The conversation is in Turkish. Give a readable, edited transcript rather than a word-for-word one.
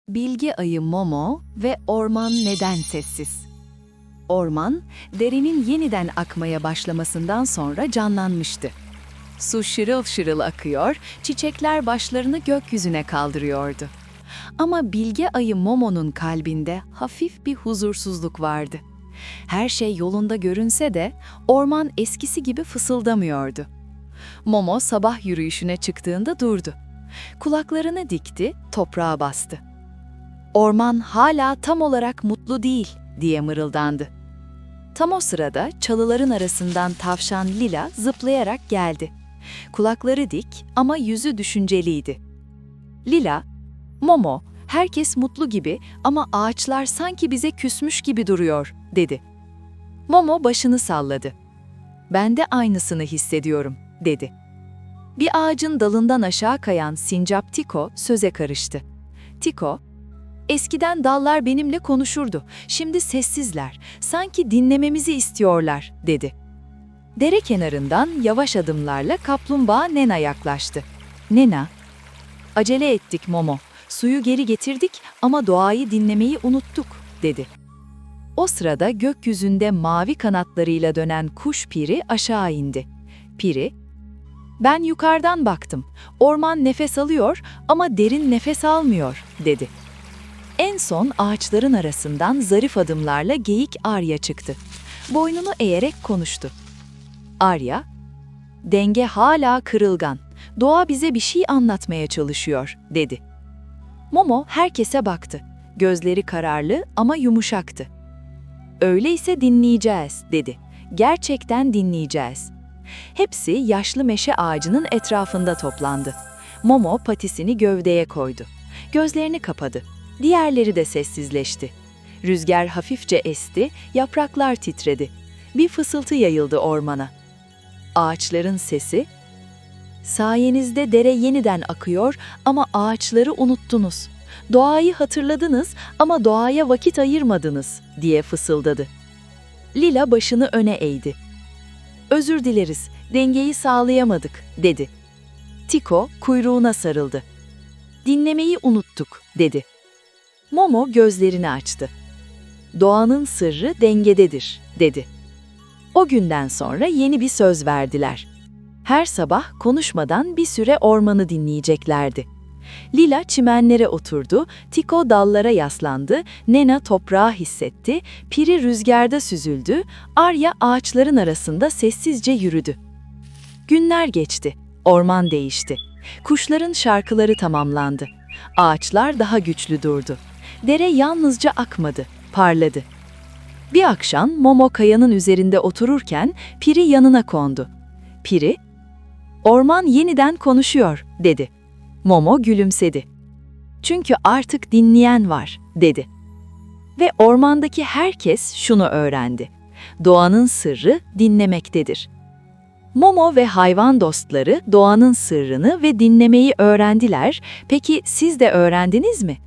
Bilge ayı Momo ve orman neden sessiz? Orman, derenin yeniden akmaya başlamasından sonra canlanmıştı. Su şırıl şırıl akıyor, çiçekler başlarını gökyüzüne kaldırıyordu. Ama Bilge ayı Momo'nun kalbinde hafif bir huzursuzluk vardı. Her şey yolunda görünse de orman eskisi gibi fısıldamıyordu. Momo sabah yürüyüşüne çıktığında durdu. Kulaklarını dikti, toprağa bastı. "Orman hala tam olarak mutlu değil," diye mırıldandı. Tam o sırada çalıların arasından tavşan Lila zıplayarak geldi. Kulakları dik ama yüzü düşünceliydi. Lila, "Momo, herkes mutlu gibi ama ağaçlar sanki bize küsmüş gibi duruyor," dedi. Momo başını salladı. "Ben de aynısını hissediyorum," dedi. Bir ağacın dalından aşağı kayan sincap Tiko söze karıştı. Tiko, "Eskiden dallar benimle konuşurdu, şimdi sessizler, sanki dinlememizi istiyorlar," dedi. Dere kenarından yavaş adımlarla kaplumbağa Nena yaklaştı. "Nena, acele ettik Momo, suyu geri getirdik ama doğayı dinlemeyi unuttuk," dedi. O sırada gökyüzünde mavi kanatlarıyla dönen kuş Piri aşağı indi. Piri, "Ben yukarıdan baktım, orman nefes alıyor ama derin nefes almıyor," dedi. En son ağaçların arasından zarif adımlarla geyik Arya çıktı. Boynunu eğerek konuştu. Arya, "Denge hala kırılgan. Doğa bize bir şey anlatmaya çalışıyor," dedi. Momo herkese baktı. Gözleri kararlı ama yumuşaktı. "Öyleyse dinleyeceğiz," dedi. "Gerçekten dinleyeceğiz." Hepsi yaşlı meşe ağacının etrafında toplandı. Momo patisini gövdeye koydu. Gözlerini kapadı. Diğerleri de sessizleşti. Rüzgar hafifçe esti, yapraklar titredi. Bir fısıltı yayıldı ormana. Ağaçların sesi, "Sayenizde dere yeniden akıyor ama ağaçları unuttunuz. Doğayı hatırladınız ama doğaya vakit ayırmadınız," diye fısıldadı. Lila başını öne eğdi. "Özür dileriz, dengeyi sağlayamadık," dedi. Tiko kuyruğuna sarıldı. "Dinlemeyi unuttuk," dedi. Momo gözlerini açtı. "Doğanın sırrı dengededir," dedi. O günden sonra yeni bir söz verdiler. Her sabah konuşmadan bir süre ormanı dinleyeceklerdi. Lila çimenlere oturdu, Tiko dallara yaslandı, Nena toprağı hissetti, Piri rüzgarda süzüldü, Arya ağaçların arasında sessizce yürüdü. Günler geçti, orman değişti. Kuşların şarkıları tamamlandı. Ağaçlar daha güçlü durdu. Dere yalnızca akmadı, parladı. Bir akşam Momo kayanın üzerinde otururken Piri yanına kondu. Piri, "Orman yeniden konuşuyor," dedi. Momo gülümsedi. "Çünkü artık dinleyen var," dedi. Ve ormandaki herkes şunu öğrendi. Doğanın sırrı dinlemektedir. Momo ve hayvan dostları doğanın sırrını ve dinlemeyi öğrendiler. Peki siz de öğrendiniz mi?